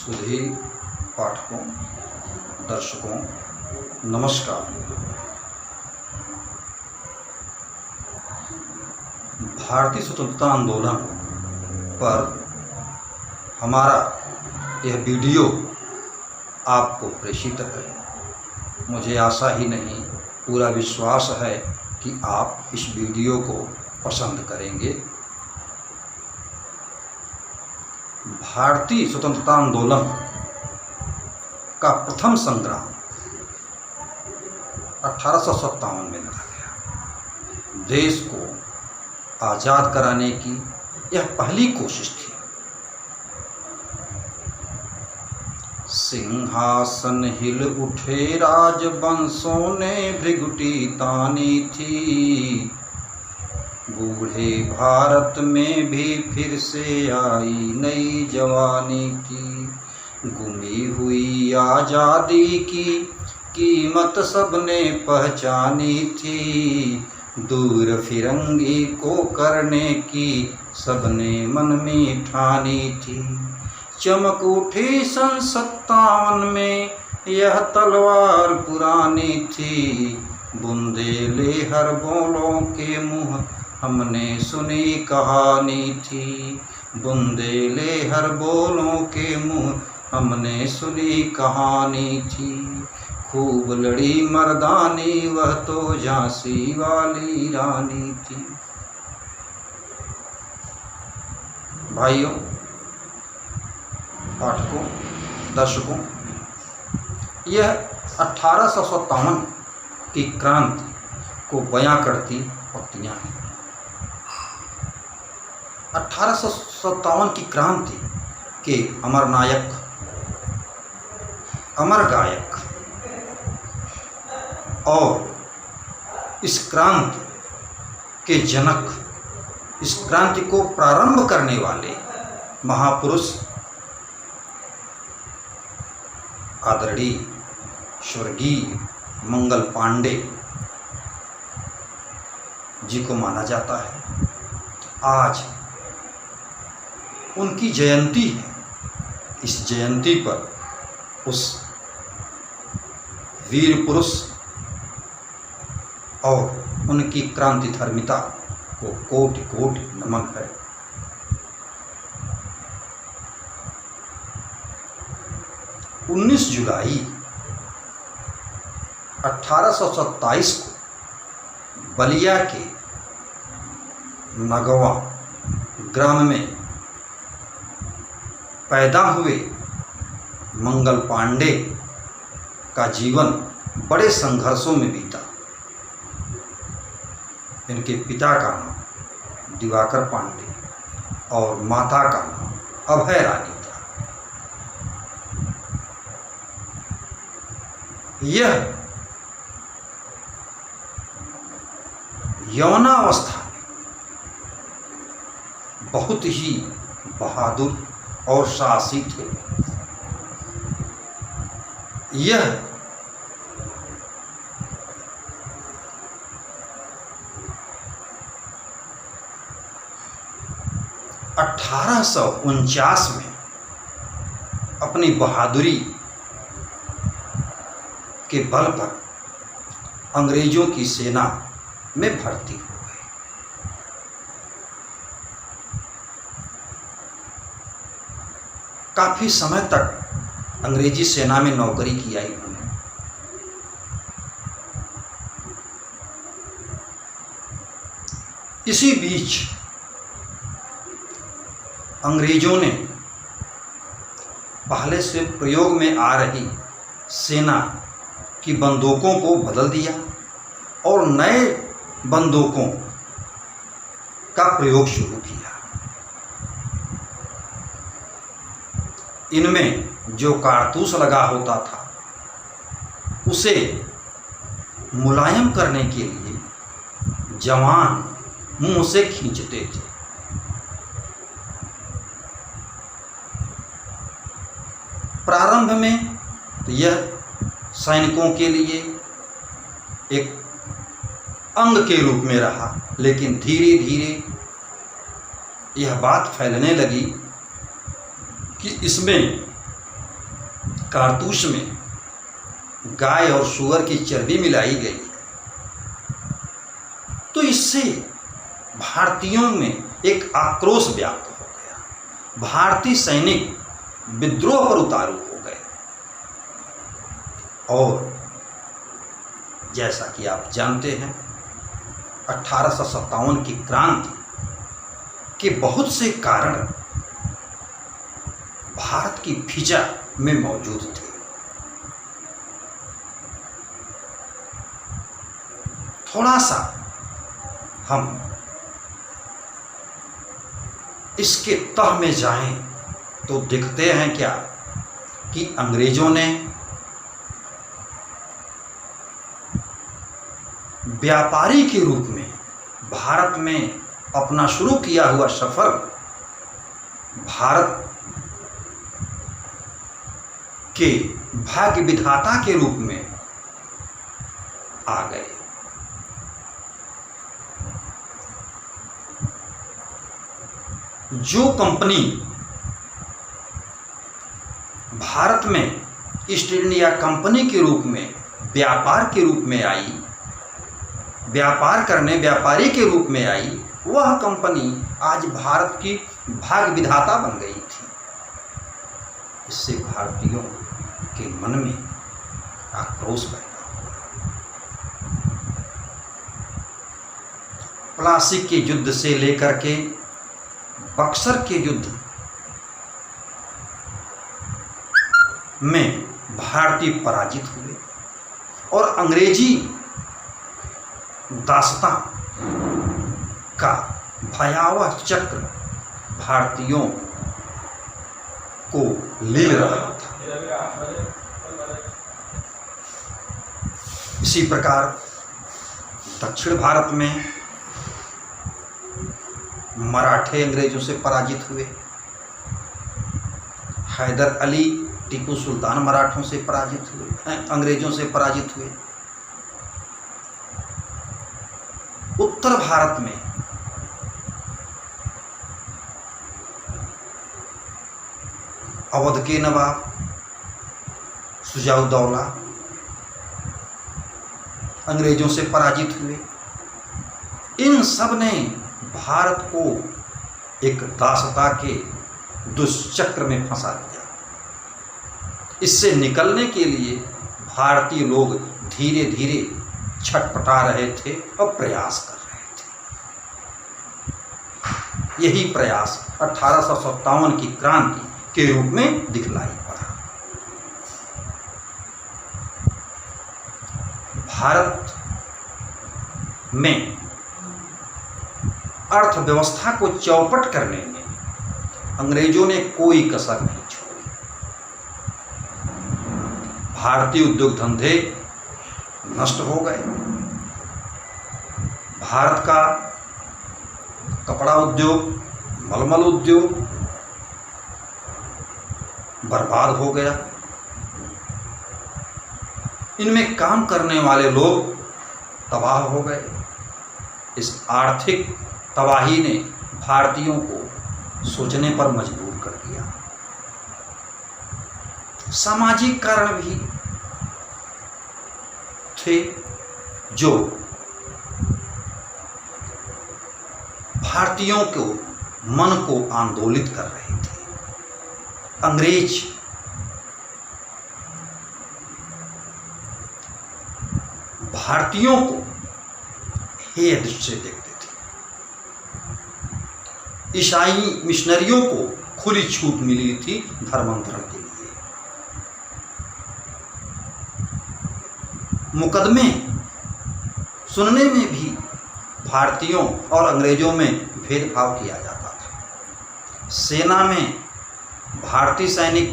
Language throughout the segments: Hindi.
सुधी पाठकों, दर्शकों, नमस्कार। भारतीय स्वतंत्रता आंदोलन पर हमारा यह वीडियो आपको प्रेषित है। मुझे आशा ही नहीं, पूरा विश्वास है कि आप इस वीडियो को पसंद करेंगे। भारतीय स्वतंत्रता आंदोलन का प्रथम संग्राम 1857 में लड़ा गया। देश को आज़ाद कराने की यह पहली कोशिश थी। सिंहासन हिल उठे राजवंशों ने भृगुटी तानी थी, बूढ़े भारत में भी फिर से आई नई जवानी की। गुमी हुई आज़ादी की कीमत सबने पहचानी थी, दूर फिरंगी को करने की सबने मन में ठानी थी। चमक उठी सन 57 में यह तलवार पुरानी थी, बुंदेले हर बोलों के मुँह हमने सुनी कहानी थी, बुंदेले हर बोलों के मुँह हमने सुनी कहानी थी। खूब लड़ी मर्दानी वह तो झांसी वाली रानी थी। भाइयों, पाठकों, दर्शकों, यह 1857 की क्रांति को बयां करती पंक्तियां हैं। 1857 की क्रांति के अमर नायक, अमर गायक और इस क्रांति के जनक, इस क्रांति को प्रारंभ करने वाले महापुरुष आदरणीय स्वर्गीय मंगल पांडे जी को माना जाता है। आज उनकी जयंती है। इस जयंती पर उस वीर पुरुष और उनकी क्रांतिधर्मिता को कोटि कोटि नमन है। जुलाई 1827 को बलिया के नगवा ग्राम में पैदा हुए मंगल पांडे का जीवन बड़े संघर्षों में बीता। इनके पिता का नाम दिवाकर पांडे और माता का नाम अभय रानी था। यह यौवनावस्था में बहुत ही बहादुर और साहसी थे। यह (1849) में अपनी बहादुरी के बल पर अंग्रेजों की सेना में भर्ती हो गए। काफी समय तक अंग्रेजी सेना में नौकरी किया इन्होंने। इसी बीच अंग्रेजों ने पहले से प्रयोग में आ रही सेना की बंदूकों को बदल दिया और नए बंदूकों का प्रयोग शुरू किया। इनमें जो कारतूस लगा होता था उसे मुलायम करने के लिए जवान मुंह से खींचते थे। प्रारंभ में तो यह सैनिकों के लिए एक अंग के रूप में रहा, लेकिन धीरे धीरे यह बात फैलने लगी कि इसमें कारतूस में गाय और सूअर की चर्बी मिलाई गई है, तो इससे भारतीयों में एक आक्रोश व्याप्त हो गया। भारतीय सैनिक विद्रोह पर उतारू हो गए और जैसा कि आप जानते हैं 1857 की क्रांति के बहुत से कारण भारत की फिजा में मौजूद थे। थोड़ा सा हम इसके तह में जाएं तो देखते हैं क्या कि अंग्रेजों ने व्यापारी के रूप में भारत में अपना शुरू किया हुआ सफर भारत के भाग्य विधाता के रूप में आ गए। जो कंपनी भारत में ईस्ट इंडिया कंपनी के रूप में व्यापार के रूप में आई, व्यापार करने व्यापारी के रूप में आई, वह कंपनी आज भारत की भाग्य विधाता बन गई थी। इससे भारतीयों के मन में आक्रोश पैदा हुआ। प्लासी के युद्ध से लेकर के बक्सर के युद्ध में भारतीय पराजित हुए और अंग्रेजी दासता का भयावह चक्र भारतीयों को ले रहा था। इसी प्रकार दक्षिण भारत में मराठे अंग्रेजों से पराजित हुए। हैदर अली टीपू सुल्तान मराठों से पराजित हुए, अंग्रेजों से पराजित हुए। उत्तर भारत में अवध के नवाब सुजाउद्दौला अंग्रेजों से पराजित हुए। इन सब ने भारत को एक दासता के दुष्चक्र में फंसा दिया। इससे निकलने के लिए भारतीय लोग धीरे धीरे छटपटा रहे थे और प्रयास कर रहे थे। यही प्रयास 1857 की क्रांति के रूप में दिखलाई पड़ा। भारत में अर्थव्यवस्था को चौपट करने में अंग्रेजों ने कोई कसर नहीं छोड़ी। भारतीय उद्योग धंधे नष्ट हो गए। भारत का कपड़ा उद्योग, मलमल उद्योग बर्बाद हो गया। इनमें काम करने वाले लोग तबाह हो गए। इस आर्थिक तबाही ने भारतीयों को सोचने पर मजबूर कर दिया। सामाजिक कारण भी थे जो भारतीयों को मन को आंदोलित कर रहे थे। अंग्रेज भारतीयों को हेय दृष्टि से देखते थे। ईसाई मिशनरियों को खुली छूट मिली थी धर्मांतरण के लिए। मुकदमे सुनने में भी भारतीयों और अंग्रेजों में भेदभाव किया जाता था। सेना में भारतीय सैनिक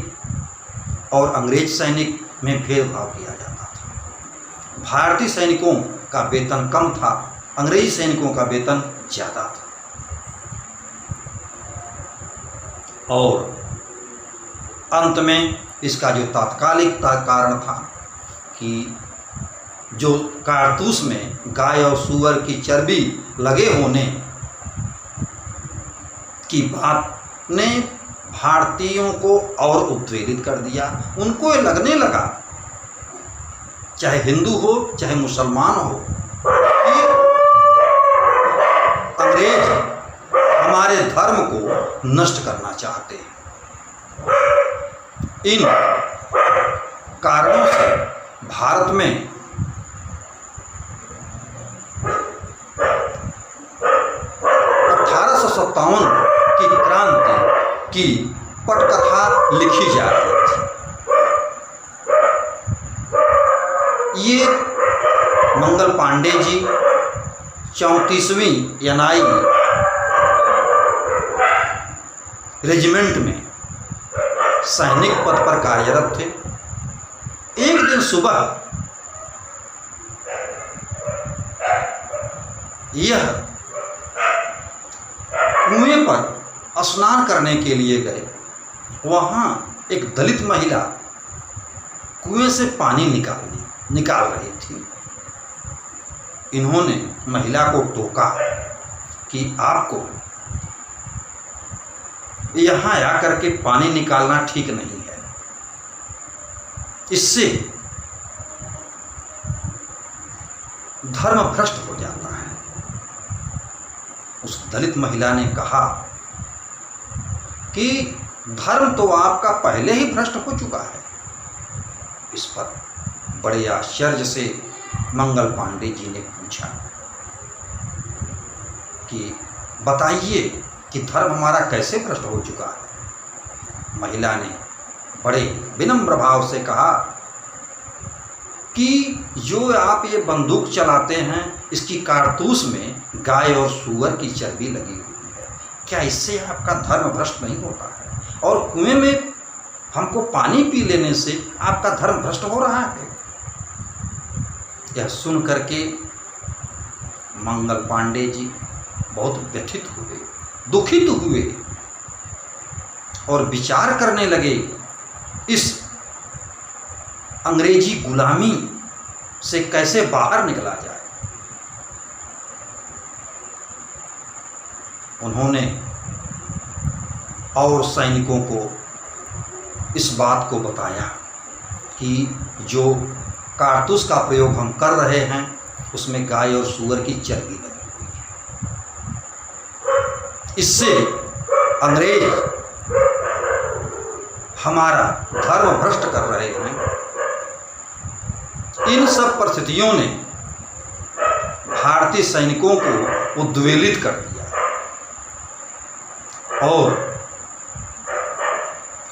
और अंग्रेज सैनिक में भेदभाव किया जाता था। भारतीय सैनिकों का वेतन कम था, अंग्रेजी सैनिकों का वेतन ज़्यादा था। और अंत में इसका जो तात्कालिक कारण था कि जो कारतूस में गाय और सूअर की चर्बी लगे होने की बात ने भारतीयों को और उद्वेलित कर दिया। उनको ये लगने लगा, चाहे हिंदू हो चाहे मुसलमान हो, कि अंग्रेज हमारे धर्म को नष्ट करना चाहते हैं। इन कारणों से भारत में 1857 की क्रांति की पटकथा लिखी जा रही थी। ये मंगल पांडे जी 34वीं एनआई रेजिमेंट में सैनिक पद पर कार्यरत थे। एक दिन सुबह यह कुएं पर स्नान करने के लिए गए। वहाँ एक दलित महिला कुएं से पानी निकाल रही थी। इन्होंने महिला को टोका कि आपको यहाँ आकर के पानी निकालना ठीक नहीं है, इससे धर्म भ्रष्ट हो जाता है। उस दलित महिला ने कहा कि धर्म तो आपका पहले ही भ्रष्ट हो चुका है। इस पर बड़े आश्चर्य से मंगल पांडे जी ने पूछा कि बताइए कि धर्म हमारा कैसे भ्रष्ट हो चुका है। महिला ने बड़े विनम्र भाव से कहा कि जो आप ये बंदूक चलाते हैं, इसकी कारतूस में गाय और सूअर की चर्बी लगी हुई है, क्या इससे आपका धर्म भ्रष्ट नहीं होता है? और कुएं में हमको पानी पी लेने से आपका धर्म भ्रष्ट हो रहा है। यह सुन करके मंगल पांडे जी बहुत व्यथित हुए, दुखित हुए और विचार करने लगे इस अंग्रेजी गुलामी से कैसे बाहर निकला जाए। उन्होंने और सैनिकों को इस बात को बताया कि जो कारतूस का प्रयोग हम कर रहे हैं उसमें गाय और सूअर की चर्बी लगी हुई है, इससे अंग्रेज हमारा धर्म भ्रष्ट कर रहे हैं। इन सब परिस्थितियों ने भारतीय सैनिकों को उद्वेलित कर दिया और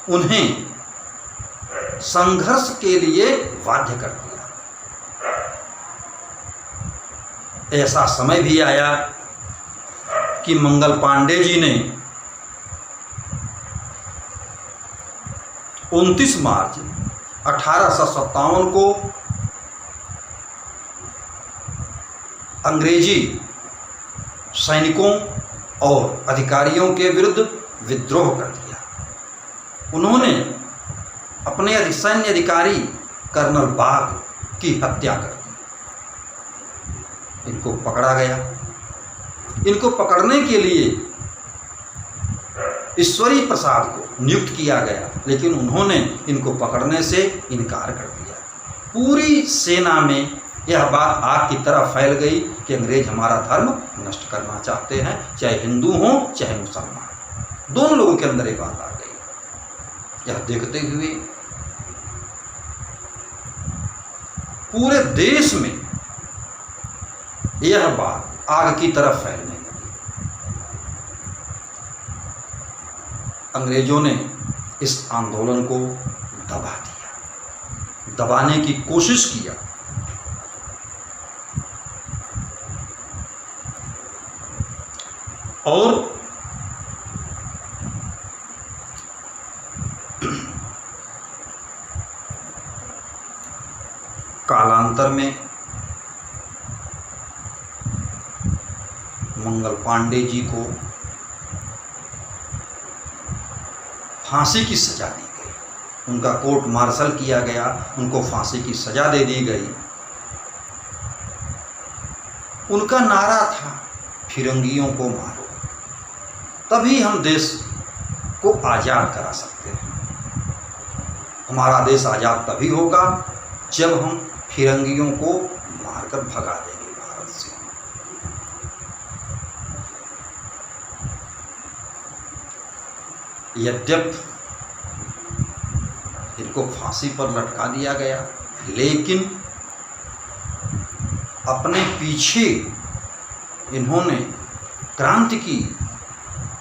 उन्हें संघर्ष के लिए बाध्य कर दिया। ऐसा समय भी आया कि मंगल पांडे जी ने 29 मार्च 1857 को अंग्रेजी सैनिकों और अधिकारियों के विरुद्ध विद्रोह कर दिया। उन्होंने अपने सैन्य अधिकारी कर्नल बाग की हत्या कर दी। इनको पकड़ा गया। इनको पकड़ने के लिए ईश्वरी प्रसाद को नियुक्त किया गया, लेकिन उन्होंने इनको पकड़ने से इनकार कर दिया। पूरी सेना में यह बात आग की तरह फैल गई कि अंग्रेज हमारा धर्म नष्ट करना चाहते हैं, चाहे हिंदू हो चाहे मुसलमान। दोनों लोगों के अंदर ये बात आ गई। यह देखते हुए पूरे देश में यह बात आग की तरह फैलने लगी। अंग्रेजों ने इस आंदोलन को दबा दिया, दबाने की कोशिश किया। और कालांतर में मंगल पांडे जी को फांसी की सजा दी गई। उनका कोर्ट मार्शल किया गया, उनको फांसी की सजा दे दी गई। उनका नारा था फिरंगियों को मारो, तभी हम देश को आज़ाद करा सकते हैं। हमारा देश आज़ाद तभी होगा जब हम फिरंगियों को मारकर भगा देंगे भारत से। यद्यपि इनको फांसी पर लटका दिया गया, लेकिन अपने पीछे इन्होंने क्रांति की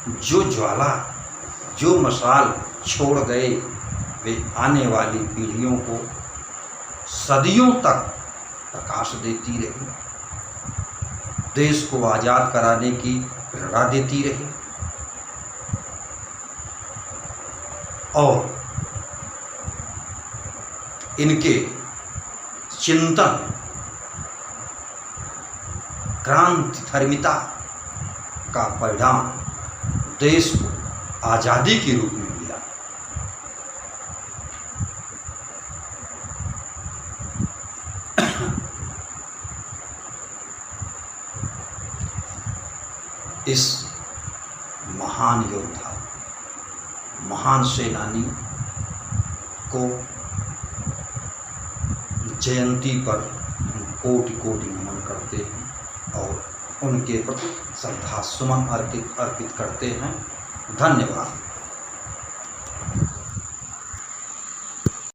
जो ज्वाला, जो मशाल छोड़ गए, वे आने वाली पीढ़ियों को सदियों तक प्रकाश देती रही, देश को आज़ाद कराने की प्रेरणा देती रही। और इनके चिंतन, क्रांति धर्मिता का परिणाम देश को आज़ादी के रूप में मिला। इस महान योद्धा, महान सेनानी को जयंती पर हम कोटि कोटि नमन करते हैं और उनके प्रति श्रद्धा सुमन अर्पित करते हैं। धन्यवाद।